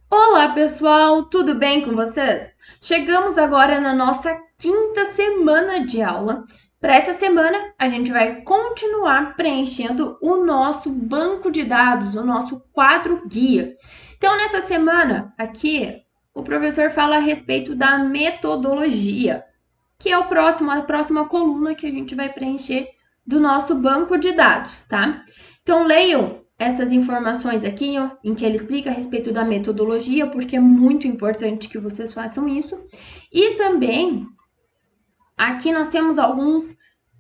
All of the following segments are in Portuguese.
Olá, pessoal, tudo bem com vocês? Chegamos agora na nossa quinta semana de aula. Para essa semana, a gente vai continuar preenchendo o nosso banco de dados, o nosso quadro guia. Então, nessa semana aqui, o professor fala a respeito da metodologia, que é a próxima coluna que a gente vai preencher do nosso banco de dados, tá? Então, leiam essas informações aqui, ó, em que ele explica a respeito da metodologia, porque é muito importante que vocês façam isso. E também, aqui nós temos alguns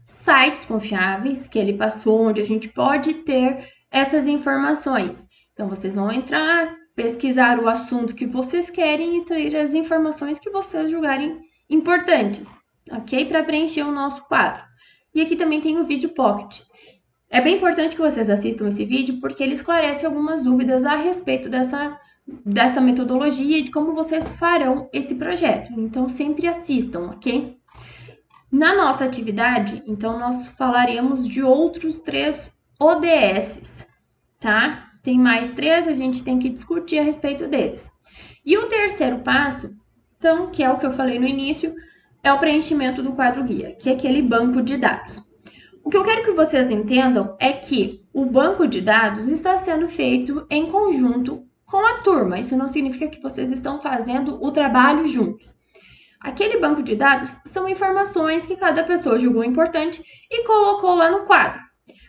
sites confiáveis que ele passou, onde a gente pode ter essas informações. Então, vocês vão entrar, pesquisar o assunto que vocês querem e extrair as informações que vocês julgarem importantes, ok? Para preencher o nosso quadro. E aqui também tem o vídeo Pocket. É bem importante que vocês assistam esse vídeo porque ele esclarece algumas dúvidas a respeito dessa metodologia e de como vocês farão esse projeto. Então, sempre assistam, ok? Na nossa atividade, então, nós falaremos de outros 3 ODSs, tá? Tem mais 3, a gente tem que discutir a respeito deles. E o terceiro passo, então, que é o que eu falei no início, é o preenchimento do quadro guia, que é aquele banco de dados. O que eu quero que vocês entendam é que o banco de dados está sendo feito em conjunto com a turma. Isso não significa que vocês estão fazendo o trabalho juntos. Aquele banco de dados são informações que cada pessoa julgou importante e colocou lá no quadro.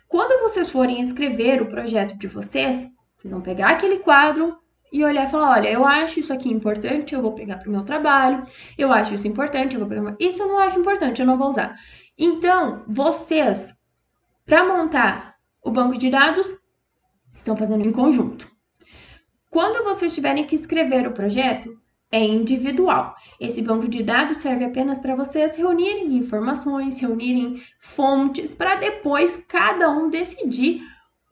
Quando vocês forem escrever o projeto de vocês vão pegar aquele quadro e olhar e falar, olha, eu acho isso aqui importante, eu vou pegar para o meu trabalho, eu acho isso importante, eu vou pegar... Isso eu não acho importante, eu não vou usar. Então, vocês, para montar o banco de dados, estão fazendo em conjunto. Quando vocês tiverem que escrever o projeto, é individual. Esse banco de dados serve apenas para vocês reunirem informações, reunirem fontes, para depois cada um decidir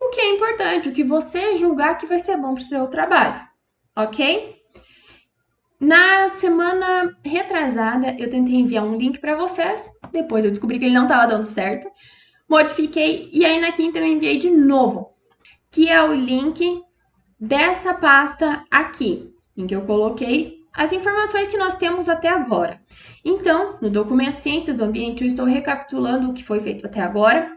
o que é importante, o que você julgar que vai ser bom para o seu trabalho, ok? Na semana retrasada, eu tentei enviar um link para vocês, depois eu descobri que ele não estava dando certo, modifiquei e aí na quinta eu enviei de novo, que é o link dessa pasta aqui, em que eu coloquei as informações que nós temos até agora. Então, no documento Ciências do Ambiente, eu estou recapitulando o que foi feito até agora.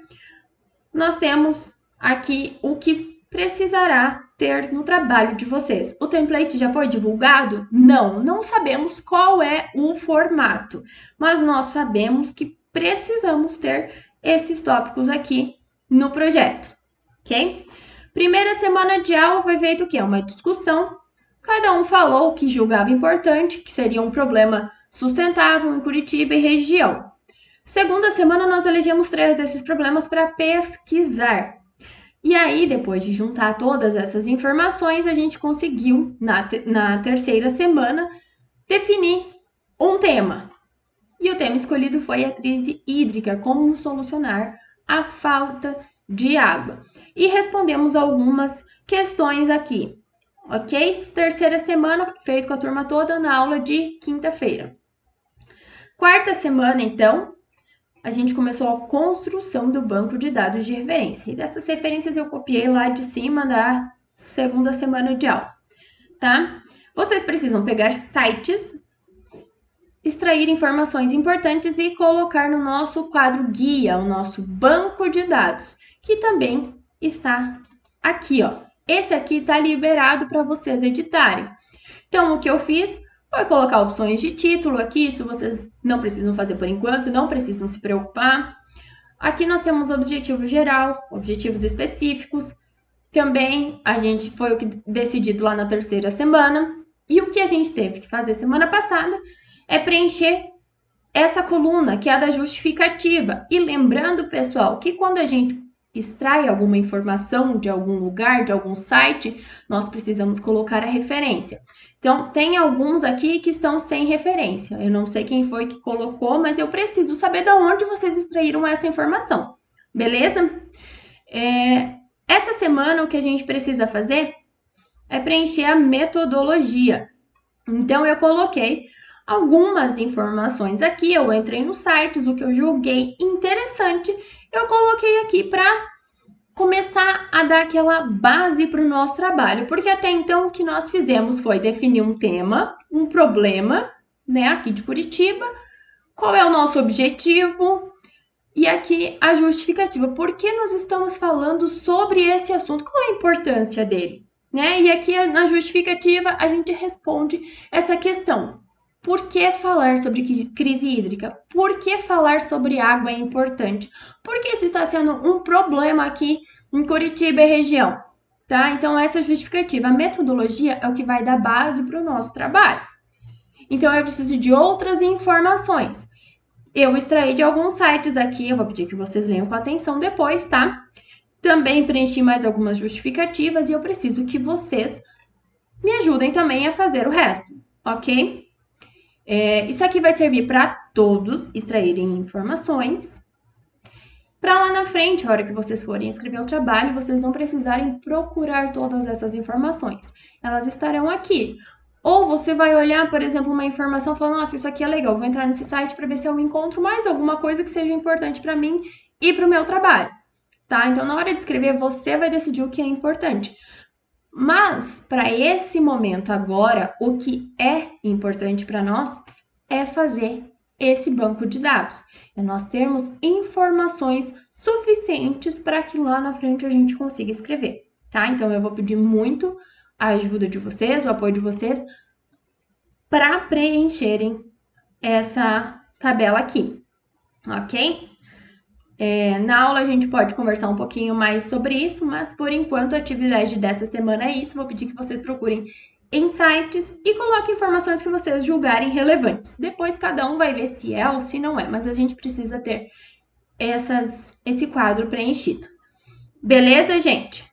Nós temos aqui o que precisará ter no trabalho de vocês. O template já foi divulgado? Não, não sabemos qual é o formato, mas nós sabemos que precisamos ter esses tópicos aqui no projeto, ok? Primeira semana de aula foi feito o quê? Uma discussão. Cada um falou o que julgava importante, que seria um problema sustentável em Curitiba e região. Segunda semana, nós elegemos 3 desses problemas para pesquisar. E aí, depois de juntar todas essas informações, a gente conseguiu, na terceira semana, definir um tema. E o tema escolhido foi a crise hídrica, como solucionar a falta de água. E respondemos algumas questões aqui, ok? Terceira semana, feito com a turma toda na aula de quinta-feira. Quarta semana, então, a gente começou a construção do banco de dados de referência. E dessas referências eu copiei lá de cima da segunda semana de aula, tá? Vocês precisam pegar sites, extrair informações importantes e colocar no nosso quadro guia, o nosso banco de dados, que também está aqui, ó. Esse aqui está liberado para vocês editarem. Então, o que eu fiz foi colocar opções de título aqui, isso vocês não precisam fazer por enquanto, não precisam se preocupar. Aqui nós temos objetivo geral, objetivos específicos. Também foi o que decidido lá na terceira semana. E o que a gente teve que fazer semana passada é preencher essa coluna, que é a da justificativa. E lembrando, pessoal, que quando a gente extrai alguma informação de algum lugar, de algum site, nós precisamos colocar a referência. Então, tem alguns aqui que estão sem referência. Eu não sei quem foi que colocou, mas eu preciso saber de onde vocês extraíram essa informação. Beleza? Essa semana, o que a gente precisa fazer é preencher a metodologia. Então, eu coloquei algumas informações aqui, eu entrei nos sites, o que eu julguei interessante, eu coloquei aqui para começar a dar aquela base para o nosso trabalho, porque até então o que nós fizemos foi definir um tema, um problema, né, aqui de Curitiba, qual é o nosso objetivo e aqui a justificativa. Por que nós estamos falando sobre esse assunto? Qual a importância dele? Né? E aqui na justificativa a gente responde essa questão. Por que falar sobre crise hídrica? Por que falar sobre água é importante? Porque isso está sendo um problema aqui em Curitiba e região. Tá? Então, essa justificativa, a metodologia é o que vai dar base para o nosso trabalho. Então, eu preciso de outras informações. Eu extraí de alguns sites aqui, eu vou pedir que vocês leiam com atenção depois, tá? Também preenchi mais algumas justificativas e eu preciso que vocês me ajudem também a fazer o resto, ok? Isso aqui vai servir para todos extraírem informações. Para lá na frente, a hora que vocês forem escrever o trabalho, vocês não precisarem procurar todas essas informações. Elas estarão aqui. Ou você vai olhar, por exemplo, uma informação e falar, nossa, isso aqui é legal, vou entrar nesse site para ver se eu encontro mais alguma coisa que seja importante para mim e para o meu trabalho. Tá? Então, na hora de escrever, você vai decidir o que é importante. Mas, para esse momento agora, o que é importante para nós é fazer esse banco de dados. É nós termos informações suficientes para que lá na frente a gente consiga escrever, tá? Então, eu vou pedir muito a ajuda de vocês, o apoio de vocês, para preencherem essa tabela aqui, ok? Na aula a gente pode conversar um pouquinho mais sobre isso, mas por enquanto a atividade dessa semana é isso. Vou pedir que vocês procurem em sites e coloquem informações que vocês julgarem relevantes. Depois cada um vai ver se é ou se não é, mas a gente precisa ter esse quadro preenchido. Beleza, gente?